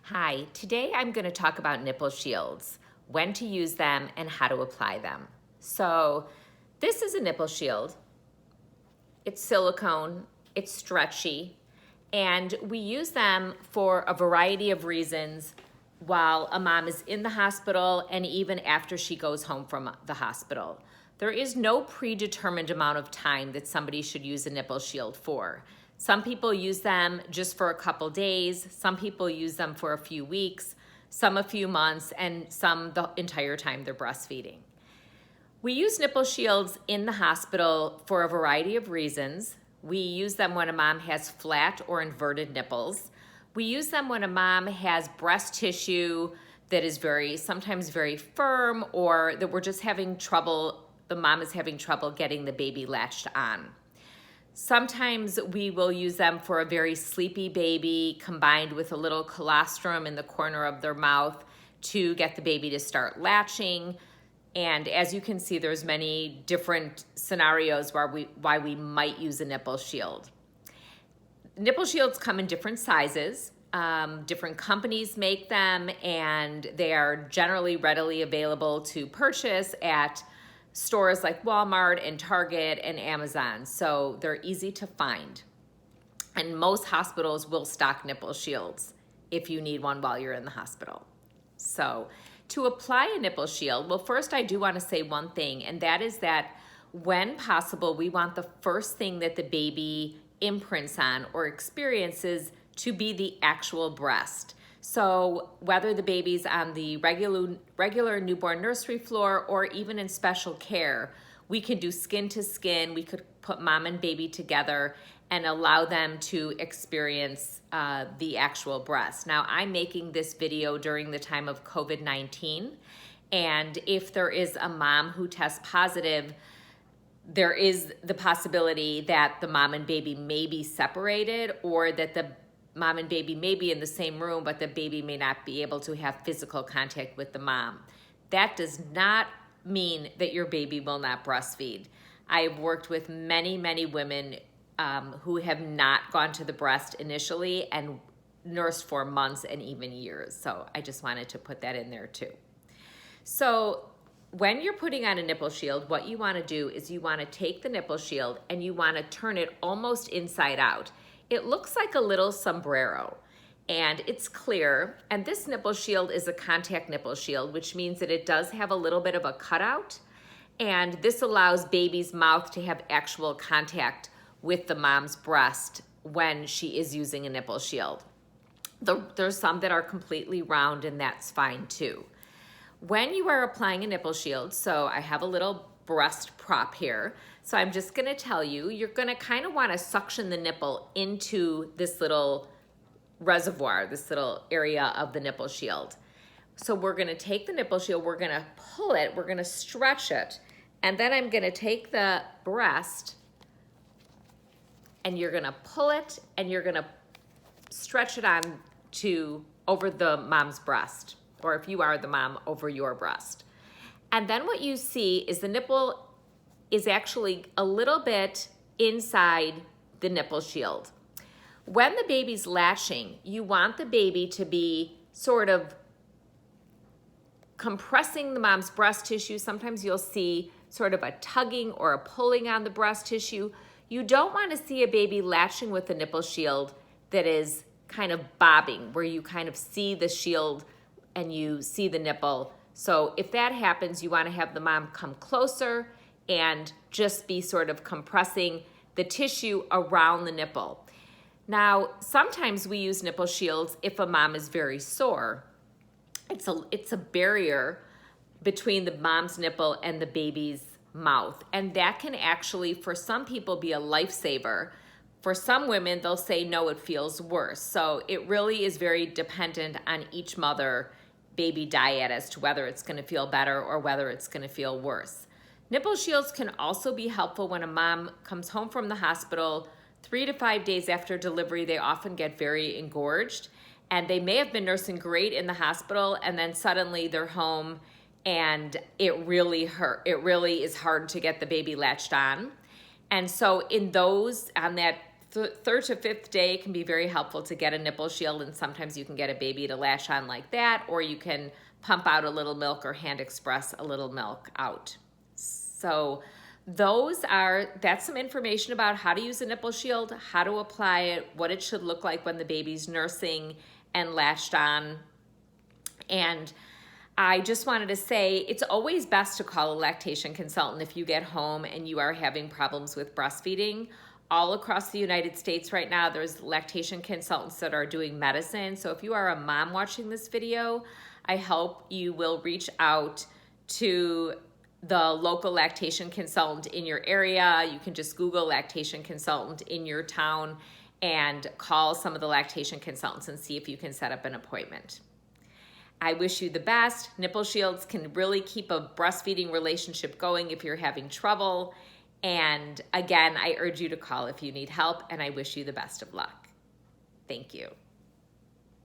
Hi, today I'm going to talk about nipple shields, when to use them, and how to apply them. So this is a nipple shield. It's silicone, it's stretchy, and we use them for a variety of reasons while a mom is in the hospital and even after she goes home from the hospital. There is no predetermined amount of time that somebody should use a nipple shield for. Some people use them just for a couple days, some people use them for a few weeks, some a few months, and some the entire time they're breastfeeding. We use nipple shields in the hospital for a variety of reasons. We use them when a mom has flat or inverted nipples. We use them when a mom has breast tissue that is sometimes very firm, or that we're just having trouble, the mom is having trouble getting the baby latched on. Sometimes we will use them for a very sleepy baby combined with a little colostrum in the corner of their mouth to get the baby to start latching. And as you can see, there's many different scenarios why we might use a nipple shield. Nipple shields come in different sizes. Different companies make them, and they are generally readily available to purchase at stores like Walmart and Target and Amazon. So they're easy to find. And most hospitals will stock nipple shields if you need one while you're in the hospital. So to apply a nipple shield, well, first I do want to say one thing, and that is that when possible, we want the first thing that the baby imprints on or experiences to be the actual breast. So whether the baby's on the regular newborn nursery floor or even in special care, we can do skin to skin. We could put mom and baby together and allow them to experience the actual breast. Now, I'm making this video during the time of COVID-19, and if there is a mom who tests positive, there is the possibility that the mom and baby may be separated, or that the mom and baby may be in the same room, but the baby may not be able to have physical contact with the mom. That does not mean that your baby will not breastfeed. I've worked with many, many women who have not gone to the breast initially and nursed for months and even years. So I just wanted to put that in there too. So when you're putting on a nipple shield, what you want to do is you want to take the nipple shield and you want to turn it almost inside out. It looks like a little sombrero, and it's clear. And this nipple shield is a contact nipple shield, which means that it does have a little bit of a cutout. And this allows baby's mouth to have actual contact with the mom's breast when she is using a nipple shield. There's some that are completely round, and that's fine too. When you are applying a nipple shield, so I have a little breast prop here. So I'm just gonna tell you, you're gonna kind of wanna suction the nipple into this little reservoir, this little area of the nipple shield. So we're gonna take the nipple shield, we're gonna pull it, we're gonna stretch it, and then I'm gonna take the breast and you're gonna pull it and you're gonna stretch it on over the mom's breast, or if you are the mom, over your breast. And then what you see is the nipple is actually a little bit inside the nipple shield. When the baby's latching, you want the baby to be sort of compressing the mom's breast tissue. Sometimes you'll see sort of a tugging or a pulling on the breast tissue. You don't want to see a baby latching with the nipple shield that is kind of bobbing, where you kind of see the shield and you see the nipple. So if that happens, you want to have the mom come closer and just be sort of compressing the tissue around the nipple. Now, sometimes we use nipple shields if a mom is very sore. It's a barrier between the mom's nipple and the baby's mouth. And that can actually, for some people, be a lifesaver. For some women, they'll say, no, it feels worse. So it really is very dependent on each mother-baby diet as to whether it's going to feel better or whether it's going to feel worse. Nipple shields can also be helpful when a mom comes home from the hospital 3 to 5 days after delivery. They often get very engorged, and they may have been nursing great in the hospital, and then suddenly they're home and it really hurt. It really is hard to get the baby latched on. And so on that third to fifth day can be very helpful to get a nipple shield, and sometimes you can get a baby to latch on like that, or you can pump out a little milk or hand express a little milk out. So that's some information about how to use a nipple shield, how to apply it, what it should look like when the baby's nursing and latched on. And I just wanted to say it's always best to call a lactation consultant if you get home and you are having problems with breastfeeding. All across the United States right now, there's lactation consultants that are doing medicine. So if you are a mom watching this video, I hope you will reach out to the local lactation consultant in your area. You can just Google lactation consultant in your town and call some of the lactation consultants and see if you can set up an appointment. I wish you the best. Nipple shields can really keep a breastfeeding relationship going if you're having trouble. And again, I urge you to call if you need help, and I wish you the best of luck. Thank you.